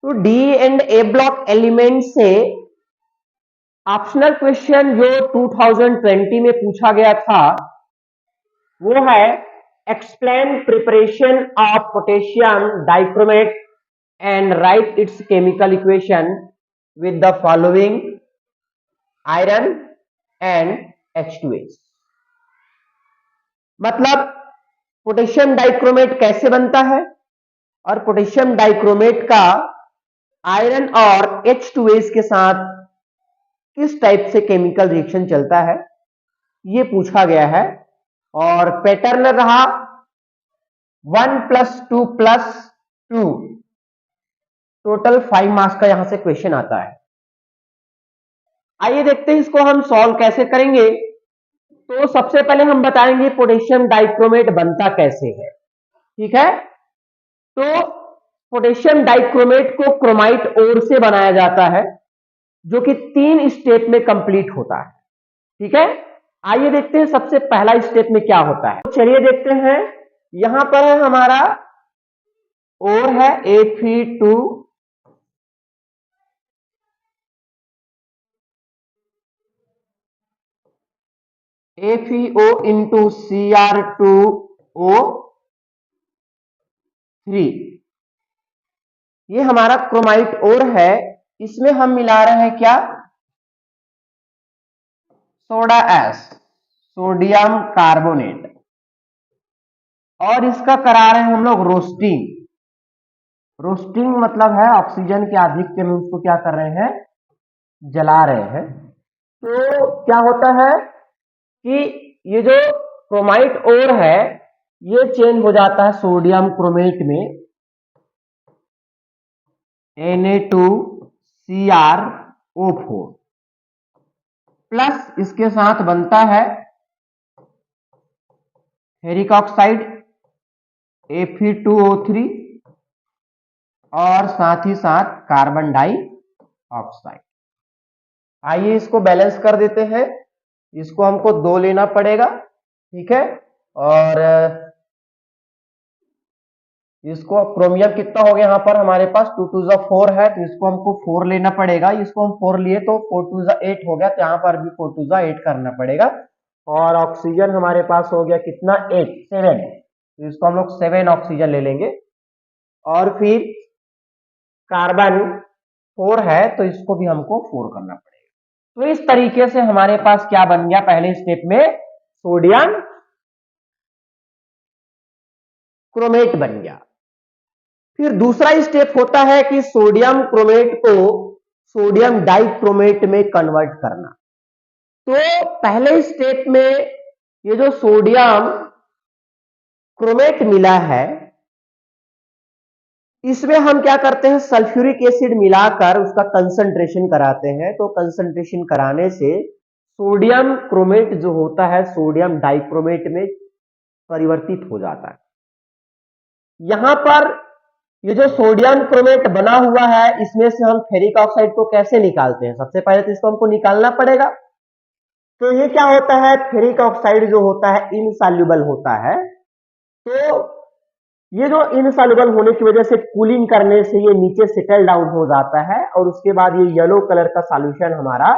तो D and A block element से optional question जो 2020 में पूछा गया था वो है explain preparation of potassium dichromate and right it's chemical equation with the following iron and H2S। मतलब पोटेशियम डाइक्रोमेट कैसे बनता है और पोटेशियम डाइक्रोमेट का आयरन और H2S के साथ किस टाइप से केमिकल रिएक्शन चलता है, ये पूछा गया है। और पैटर्न रहा 1+2+2, टोटल 5 मार्क्स का यहां से क्वेश्चन आता है। आइए देखते हैं इसको हम सॉल्व कैसे करेंगे। तो सबसे पहले हम बताएंगे पोटेशियम डाइक्रोमेट बनता कैसे है, ठीक है। तो पोटेशियम डाइक्रोमेट को क्रोमाइट ओर से बनाया जाता है जो कि 3 स्टेप में कंप्लीट होता है, ठीक है। आइए देखते हैं सबसे पहला स्टेप में क्या होता है। तो चलिए देखते हैं, यहां पर है हमारा ओर है Fe2 FeO इंटू Cr2O3, ये हमारा क्रोमाइट ओर है। इसमें हम मिला रहे हैं क्या, सोडा एस, सोडियम कार्बोनेट, और इसका करा रहे हैं हम लोग रोस्टिंग। रोस्टिंग मतलब है ऑक्सीजन के आधिक्य में उसको क्या कर रहे हैं, जला रहे हैं। तो क्या होता है कि ये जो क्रोमाइट ओर है ये चेंज हो जाता है सोडियम क्रोमेट में Na2Cr O4 प्लस इसके साथ बनता है फेरिक ऑक्साइड Fe2O3 और साथ ही साथ कार्बन डाई ऑक्साइड। आइए इसको बैलेंस कर देते हैं। इसको हमको 2 लेना पड़ेगा, ठीक है। और इसको क्रोमियम कितना हो गया यहाँ पर हमारे पास 2 2 4 है, तो इसको हमको 4 लेना पड़ेगा। इसको हम 4 लिए तो 4 2 8 हो गया, तो यहाँ पर भी 4 2 8 करना पड़ेगा। और ऑक्सीजन हमारे पास हो गया कितना, 8 7, तो इसको हम लोग 7 ऑक्सीजन ले लेंगे। और फिर कार्बन 4 है तो इसको भी हमको 4 करना पड़ेगा। तो इस तरीके से हमारे पास क्या बन गया, पहले स्टेप में सोडियम क्रोमेट बन गया। फिर दूसरा स्टेप होता है कि सोडियम क्रोमेट को सोडियम डाइक्रोमेट में कन्वर्ट करना। तो पहले स्टेप में ये जो सोडियम क्रोमेट मिला है इसमें हम क्या करते हैं, सल्फ्यूरिक एसिड मिलाकर उसका कंसंट्रेशन कराते हैं। तो कंसंट्रेशन कराने से सोडियम क्रोमेट जो होता है सोडियम डाइक्रोमेट में परिवर्तित हो जाता है। यहां पर ये जो सोडियम क्रोमेट बना हुआ है इसमें से हम फेरिक ऑक्साइड को कैसे निकालते हैं, सबसे पहले तो इसको हमको निकालना पड़ेगा। तो ये क्या होता है, फेरिक ऑक्साइड जो होता है इनसॉल्युबल होता है। तो ये जो इनसॉल्युबल होने की वजह से कूलिंग करने से ये नीचे सेटल डाउन हो जाता है और उसके बाद ये येलो कलर का सॉल्यूशन हमारा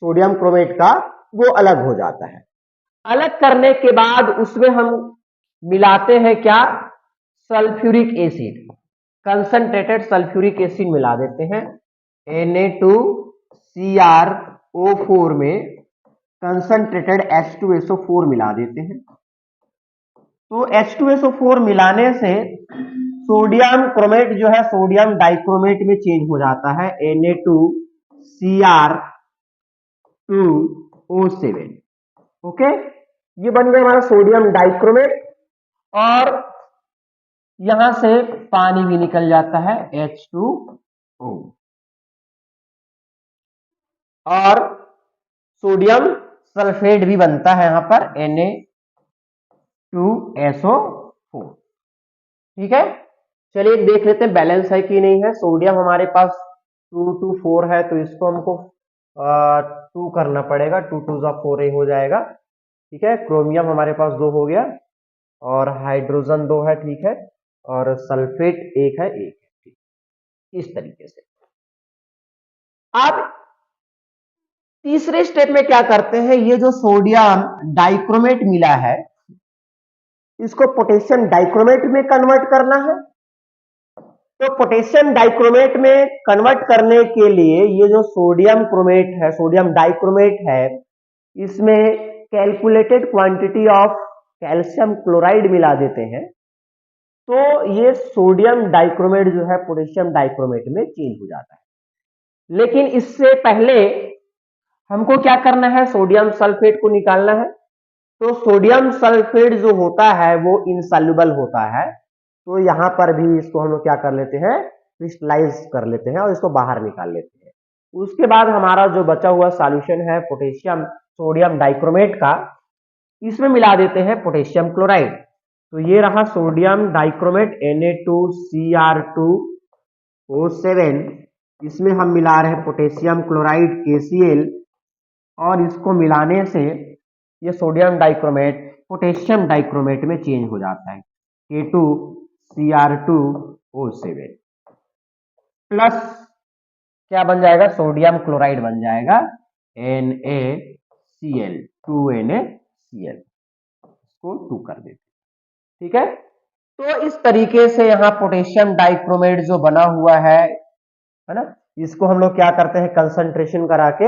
सोडियम क्रोमेट का वो अलग हो जाता है। अलग करने के बाद उसमें हम मिलाते हैं क्या, sulphuric acid, concentrated sulphuric acid मिला देते हैं। Na2Cr O4 में कंसंट्रेटेड H2SO4 मिला देते हैं। तो H2SO4 मिलाने से सोडियम क्रोमेट जो है सोडियम डाइक्रोमेट में चेंज हो जाता है Na2Cr2O7। ओके, ये बन गया हमारा सोडियम डाइक्रोमेट। और यहां से पानी भी निकल जाता है H2O, और सोडियम सल्फेट भी बनता है यहां पर Na2SO4, ठीक है। चलिए देख लेते हैं बैलेंस है कि नहीं है। सोडियम हमारे पास 2 2 4 है तो इसको हमको 2 करना पड़ेगा, 2 2 4 हो जाएगा, ठीक है। क्रोमियम हमारे पास 2 हो गया और हाइड्रोजन 2 है, ठीक है। और सल्फेट 1 है, 1। इस तरीके से। अब तीसरे स्टेप में क्या करते हैं, ये जो सोडियम डाइक्रोमेट मिला है इसको पोटेशियम डाइक्रोमेट में कन्वर्ट करना है। तो पोटेशियम डाइक्रोमेट में कन्वर्ट करने के लिए ये जो सोडियम क्रोमेट है, सोडियम डाइक्रोमेट है, इसमें calculated quantity of calcium chloride मिला देते हैं, तो ये सोडियम डाइक्रोमेट जो है पोटेशियम डाइक्रोमेट में चेंज हो जाता है। लेकिन इससे पहले हमको क्या करना है, सोडियम सल्फेट को निकालना है। तो सोडियम सल्फेट जो होता है वो इनसॉल्युबल होता है, तो यहां पर भी इसको हम लोग क्या कर लेते हैं, क्रिस्टलाइज कर लेते हैं और इसको बाहर निकाल लेते हैं। उसके बाद हमारा जो बचा हुआ सॉल्यूशन है पोटेशियम सोडियम डाइक्रोमेट का, इसमें मिला देते हैं पोटेशियम क्लोराइड। तो ये रहा सोडियम डाइक्रोमेट Na2Cr2O7, इसमें हम मिला रहे हैं पोटेशियम क्लोराइड KCl, और इसको मिलाने से ये सोडियम डाइक्रोमेट पोटेशियम डाइक्रोमेट में चेंज हो जाता है, K2Cr2O7 प्लस क्या बन जाएगा, सोडियम क्लोराइड बन जाएगा NaCl, 2NaCl, इसको 2 कर देते, ठीक है। तो इस तरीके से यहाँ पोटेशियम डाइक्रोमेट जो बना हुआ है ना, इसको हम लोग क्या करते हैं, कंसंट्रेशन करा के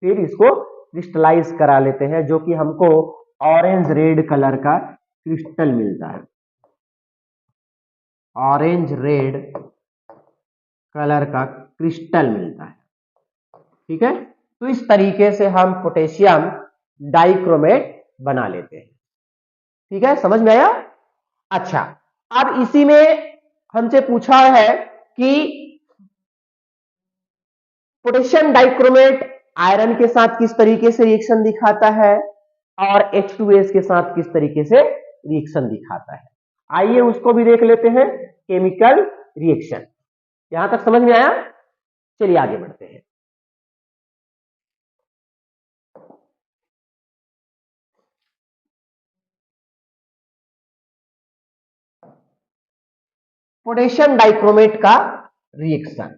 फिर इसको क्रिस्टलाइज करा लेते हैं, जो कि हमको ऑरेंज रेड कलर का क्रिस्टल मिलता है, ऑरेंज रेड कलर का क्रिस्टल मिलता है, ठीक है। तो इस तरीके से हम पोटेशियम डाइक्रोमेट बना लेते हैं, ठीक है, समझ में आया। अच्छा, अब इसी में हमसे पूछा है कि पोटेशियम डाइक्रोमेट आयरन के साथ किस तरीके से रिएक्शन दिखाता है और H2S के साथ किस तरीके से रिएक्शन दिखाता है। आइए उसको भी देख लेते हैं, केमिकल रिएक्शन। यहां तक समझ में आया, चलिए आगे बढ़ते हैं। पोटेशियम डाइक्रोमेट का रिएक्शन,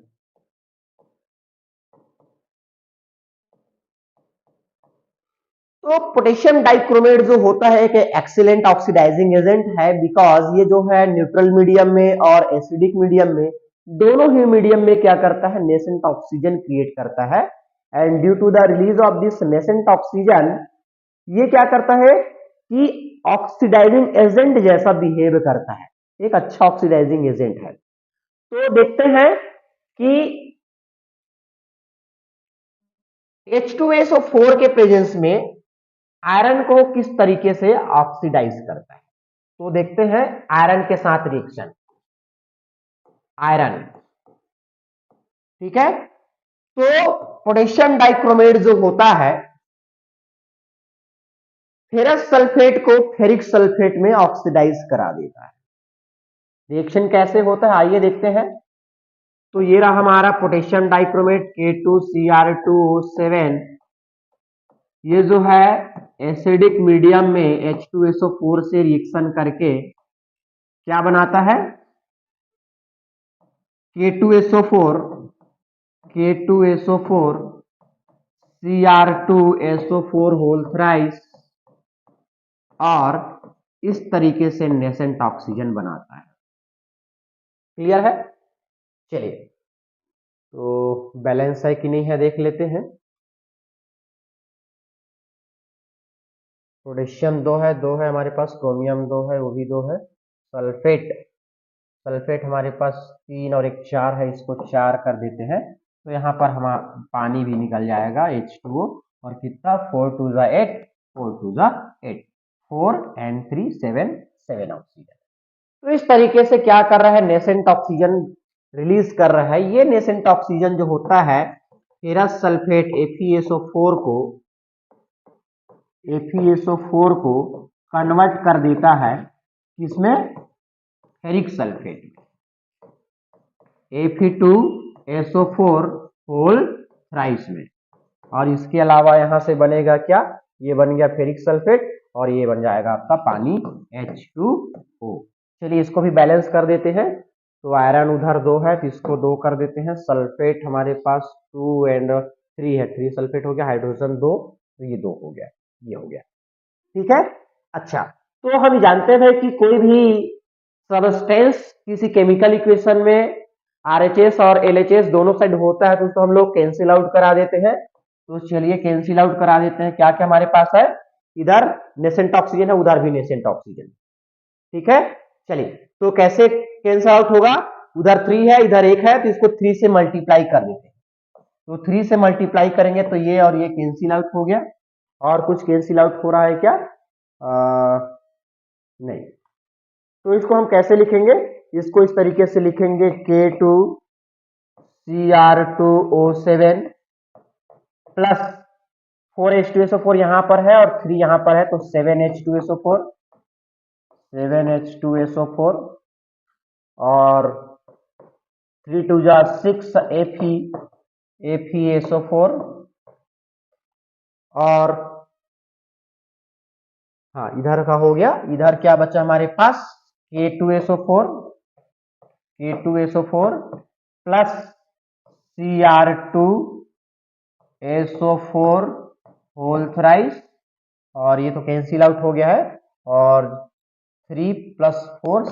तो पोटेशियम डाइक्रोमेट जो होता है एक एक्सीलेंट ऑक्सीडाइजिंग एजेंट है, बिकॉज ये जो है न्यूट्रल मीडियम में और एसिडिक मीडियम में, दोनों ही मीडियम में क्या करता है, नेसेंट ऑक्सीजन क्रिएट करता है। And due to the release of this nascent oxygen, ये क्या करता है कि ऑक्सीडाइजिंग एजेंट जैसा बिहेव करता है, एक अच्छा ऑक्सीडाइजिंग एजेंट है। तो देखते हैं कि H2SO4 के प्रेजेंस में आयरन को किस तरीके से ऑक्सीडाइज करता है। तो देखते हैं आयरन के साथ रिएक्शन, आयरन, ठीक है। तो पोटेशियम डाइक्रोमेट जो होता है फेरस सल्फेट को फेरिक सल्फेट में ऑक्सीडाइज करा देता है। रिएक्शन कैसे होता है आइए देखते हैं। तो ये रहा हमारा पोटेशियम डाइक्रोमेट K2Cr2O7, ये जो है एसिडिक मीडियम में H2SO4 से रिएक्शन करके क्या बनाता है, K2SO4 Cr2SO4 होल थ्राइस, और इस तरीके से नेसेंट ऑक्सीजन बनाता है। क्लियर है, चलिए तो बैलेंस है कि नहीं है देख लेते हैं। पोटेशियम 2 है, 2 है हमारे पास, क्रोमियम 2 है, वो भी 2 है, सल्फेट हमारे पास 3 और एक 4 है, इसको 4 कर देते हैं। तो यहाँ पर हम पानी भी निकल जाएगा H2O, और कितना 4 2 ज़ा 8, 4 2 ज़ा 8, 4 and 3 7 7 ऑक्सीजन। तो इस तरीके से क्या कर रहा है, नेसेंट ऑक्सीजन रिलीज कर रहा है। ये नेसेंट ऑक्सीजन जो होता है फेरस सल्फेट FeSO4 को कन्वर्ट कर देता है किसमें, ferric sulphate, Fe2SO4 whole thrice में। और इसके अलावा यहां से बनेगा क्या, ये बन गया फेरिक सल्फेट, और ये बन जाएगा आपका पानी H2O। चलिए इसको भी बैलेंस कर देते हैं। तो आयरन उधर 2 है तो इसको 2 कर देते हैं। सल्फेट हमारे पास 2 एंड 3 है, 3 सल्फेट हो गया, हाइड्रोजन 2 तो ये 2 हो गया, ये हो गया। ठीक है। अच्छा, तो हम जानते हैं कि कोई भी सबस्टेंस किसी केमिकल इक्वेशन में आरएचएस और एलएचएस दोनों साइड होता है तो उसको हम लोग कैंसिल आउट करा देते हैं। तो चलिए कैंसिल आउट करा देते हैं। क्या क्या हमारे पास है, इधर नेसेंट ऑक्सीजन है, उधर भी नेसेंट ऑक्सीजन। ठीक है, चलिए तो कैसे कैंसिल आउट होगा, उधर 3 है इधर 1 है तो इसको 3 से मल्टीप्लाई कर देते हैं। तो 3 से मल्टीप्लाई करेंगे तो ये और ये कैंसिल आउट हो गया। और कुछ कैंसिल आउट हो रहा है क्या, नहीं। तो इसको हम कैसे लिखेंगे, इसको इस तरीके से लिखेंगे K2Cr2O7 प्लस 4H2SO4 यहां पर है और 3 यहां पर है तो 7H2SO4 और 3 2 जा 6 FeSO4 और हाँ इधर का हो गया। इधर क्या बचा हमारे पास, K2SO4 plus Cr2SO4 whole thrice और ये तो कैंसिल आउट हो गया है। और 3 प्लस 4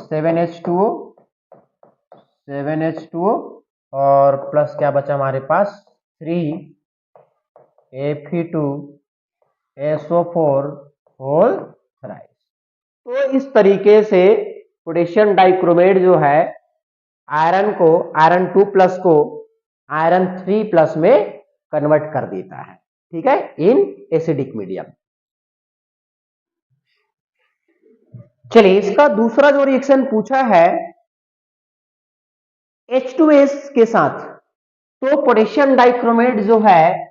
7H2O और प्लस क्या बचा हमारे पास 3 Fe2SO4 होल थ्राइस। तो इस तरीके से पोटेशियम डाइक्रोमेट जो है आयरन 2 प्लस को आयरन 3 प्लस में कन्वर्ट कर देता है। ठीक है, इन एसिडिक मीडियम। चलिए इसका दूसरा जो रिएक्शन पूछा है H2S के साथ, तो पोटेशियम डाइक्रोमेट जो है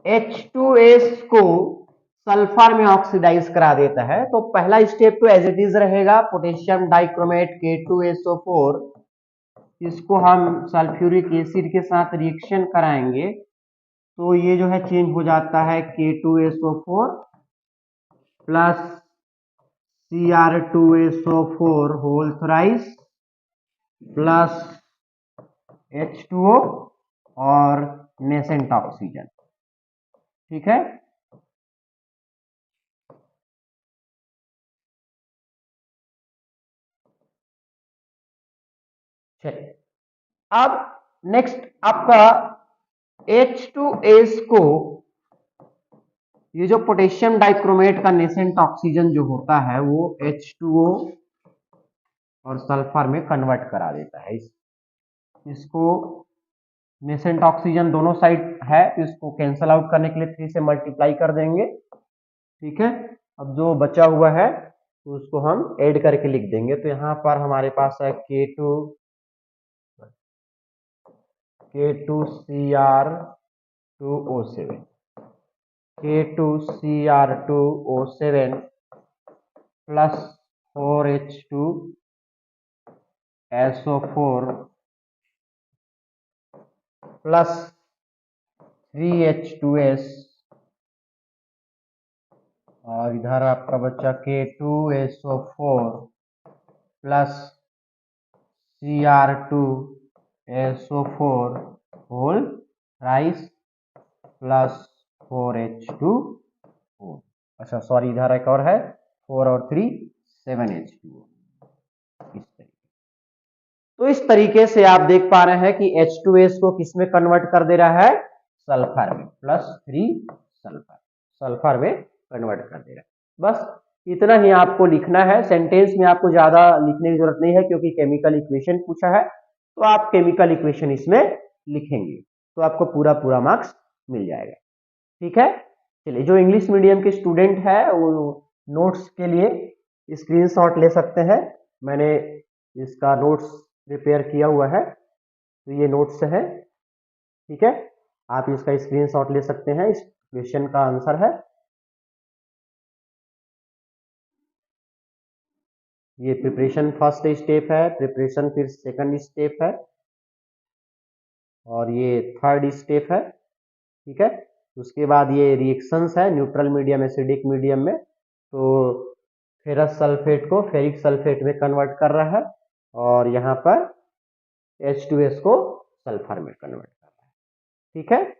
H2S को सल्फर में ऑक्सीडाइज करा देता है। तो पहला स्टेप तो एज इट इज रहेगा, पोटेशियम डाइक्रोमेट K2SO4 इसको हम सल्फ्यूरिक एसिड के साथ रिएक्शन कराएंगे तो ये जो है चेंज हो जाता है K2SO4 plus Cr2SO4 whole thrice plus H2O और नेसेंट ऑक्सीजन। ठीक है, चलिए अब नेक्स्ट आपका H2S को ये जो पोटेशियम डाइक्रोमेट का नेसेंट ऑक्सीजन जो होता है वो H2O और सल्फर में कन्वर्ट करा देता है। इसको नेसेंट ऑक्सीजन दोनों साइड है तो इसको कैंसल आउट करने के लिए 3 से मल्टीप्लाई कर देंगे। ठीक है, अब जो बचा हुआ है तो उसको हम ऐड करके लिख देंगे। तो यहाँ पर हमारे पास है K2Cr2O7 plus 4H2SO4 plus 3H2S और इधर आपका बच्चा K2SO4 plus Cr2SO4 whole rice plus 4H2O। अच्छा सॉरी, इधर एक और है 4 और 3 7H2O। तो इस तरीके से आप देख पा रहे हैं कि H2S को किसमें कन्वर्ट कर दे रहा है, सल्फर में, प्लस 3 सल्फर में कन्वर्ट कर दे रहा है। बस इतना ही आपको लिखना है। सेंटेंस में आपको ज्यादा लिखने की जरूरत नहीं है क्योंकि केमिकल इक्वेशन पूछा है तो आप केमिकल इक्वेशन इसमें लिखेंगे तो आपको पूरा मार्क्स मिल जाएगा। ठीक है, चलिए जो इंग्लिश मीडियम के स्टूडेंट है वो नोट्स के लिए स्क्रीनशॉट ले सकते हैं। मैंने इसका नोट्स प्रिपेयर किया हुआ है तो ये नोट्स है। ठीक है, आप इसका स्क्रीनशॉट ले सकते हैं। इस क्वेश्चन का आंसर है ये। प्रिपरेशन फर्स्ट स्टेप है, प्रिपरेशन फिर सेकंड स्टेप है और ये थर्ड स्टेप है। ठीक है, उसके बाद ये रिएक्शंस है न्यूट्रल मीडियम एसिडिक मीडियम में। तो फेरस सल्फेट को फेरिक सल्फेट में कन्वर्ट कर रहा है और यहां पर H2S को सल्फर में कन्वर्ट कर रहा है। ठीक है।